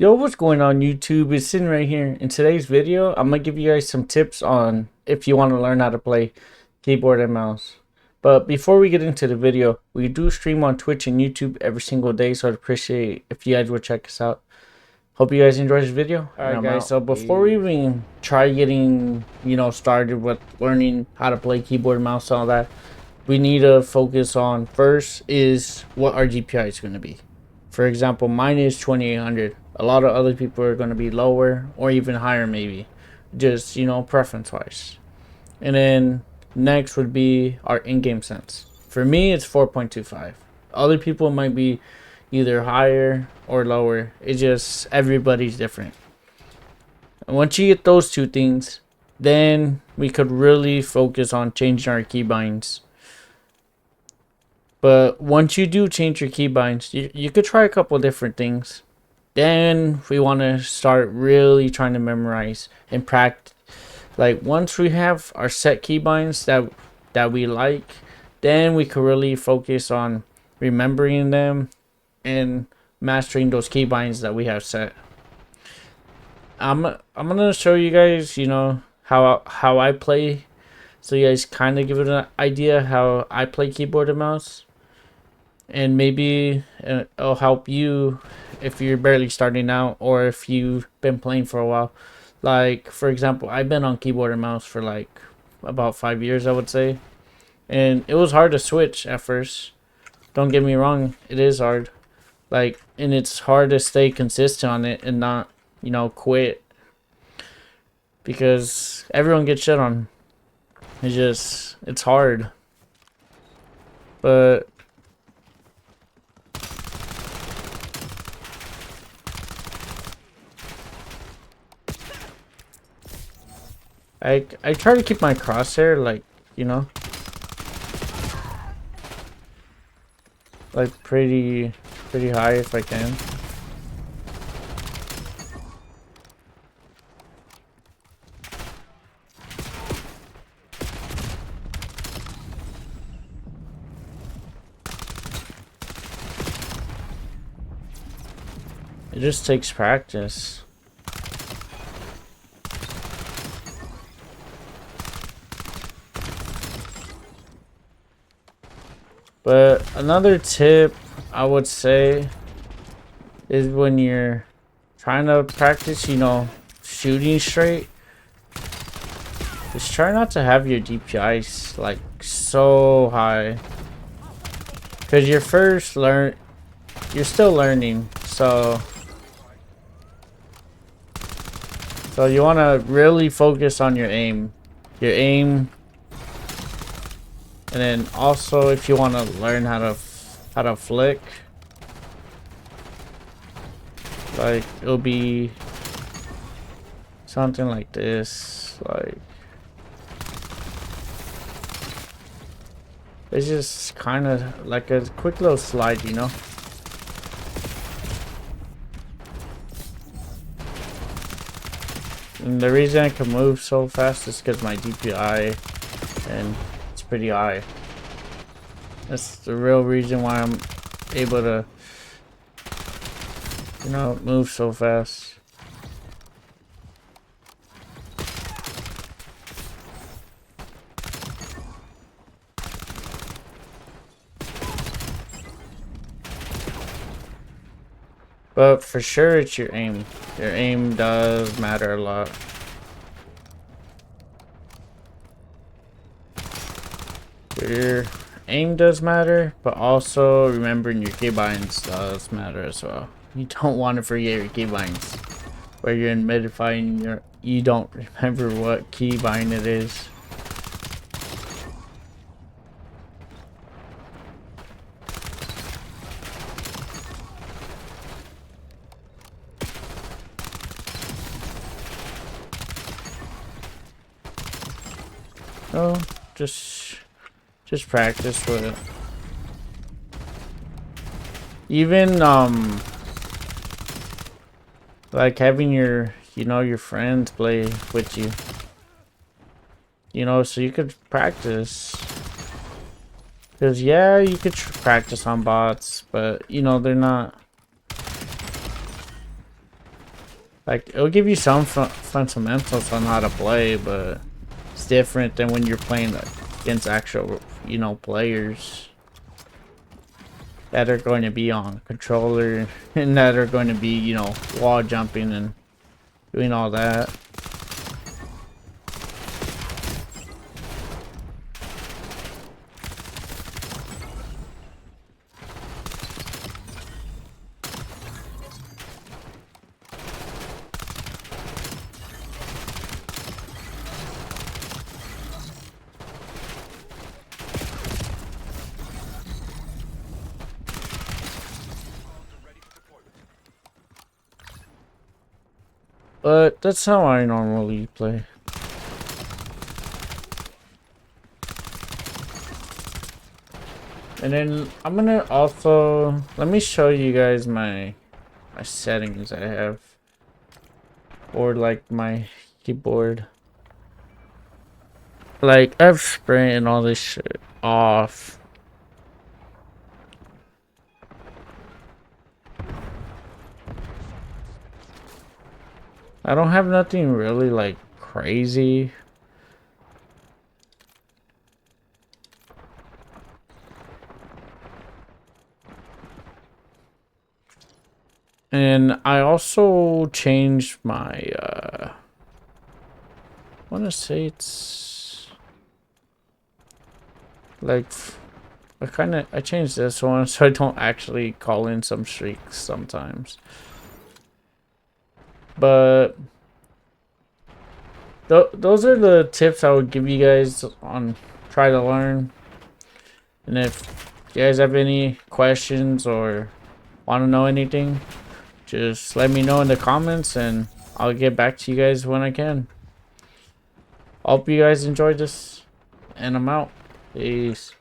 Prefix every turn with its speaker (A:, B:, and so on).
A: Yo, what's going on YouTube? It's Synreii here. In today's video, I'm gonna give you guys some tips on if you want to learn how to play keyboard and mouse. But before we get into the video, we do stream on Twitch and YouTube every single day, so I'd appreciate if you guys would check us out. Hope you guys enjoy this video. Alright guys, so before we even try getting, started with learning how to play keyboard and mouse and all that, we need to focus on first is what our GPI is going to be. For example, mine is 2800. A lot of other people are going to be lower or even higher maybe. Just, preference wise. And then next would be our in-game sense. For me, it's 4.25. Other people might be either higher or lower. It's just everybody's different. And once you get those two things, then we could really focus on changing our keybinds. But once you do change your keybinds, you could try a couple different things. Then we want to start really trying to memorize and practice. Like once we have our set keybinds that we like, then we could really focus on remembering them and mastering those keybinds that we have set. I'm gonna show you guys, how I play, so you guys kind of give it an idea how I play keyboard and mouse. And maybe it'll help you if you're barely starting out or if you've been playing for a while. Like, for example, I've been on keyboard and mouse for like about 5 years, I would say. And it was hard to switch at first. Don't get me wrong, it is hard. Like, and it's hard to stay consistent on it and not, quit. Because everyone gets shit on. It's hard. But I try to keep my crosshair like, like pretty high if I can. It just takes practice. But another tip I would say is when you're trying to practice, shooting straight, just try not to have your DPIs like so high. Cause you're still learning, so you want to really focus on your aim. And then also if you want to learn how to flick, like it'll be something like this. Like it's just kind of like a quick little slide, And the reason I can move so fast is because my DPI and pretty high. That's the real reason why I'm able to, move so fast. But for sure, it's your aim. Your aim does matter a lot. Your aim does matter, but also remembering your keybinds does matter as well. You don't want to forget your keybinds. Where you're in mid-fight and you don't remember what keybind it is. Oh, just practice with it. Even like having your your friends play with you, so you could practice. Because yeah, you could practice on bots, but they're not Like, it'll give you some fundamentals on how to play, but it's different than when you're playing against actual, you know, players that are going to be on controller and that are going to be, you know, wall jumping and doing all that. But that's how I normally play. And then I'm gonna also, let me show you guys my settings I have, or like my keyboard. Like, I've sprint and all this shit off. I don't have nothing really like crazy. And I also changed my I want to say it's like I changed this one so I don't actually call in some streaks sometimes. But those are the tips I would give you guys on try to learn. And if you guys have any questions or want to know anything, just let me know in the comments and I'll get back to you guys when I can. Hope you guys enjoyed this, and I'm out. Peace.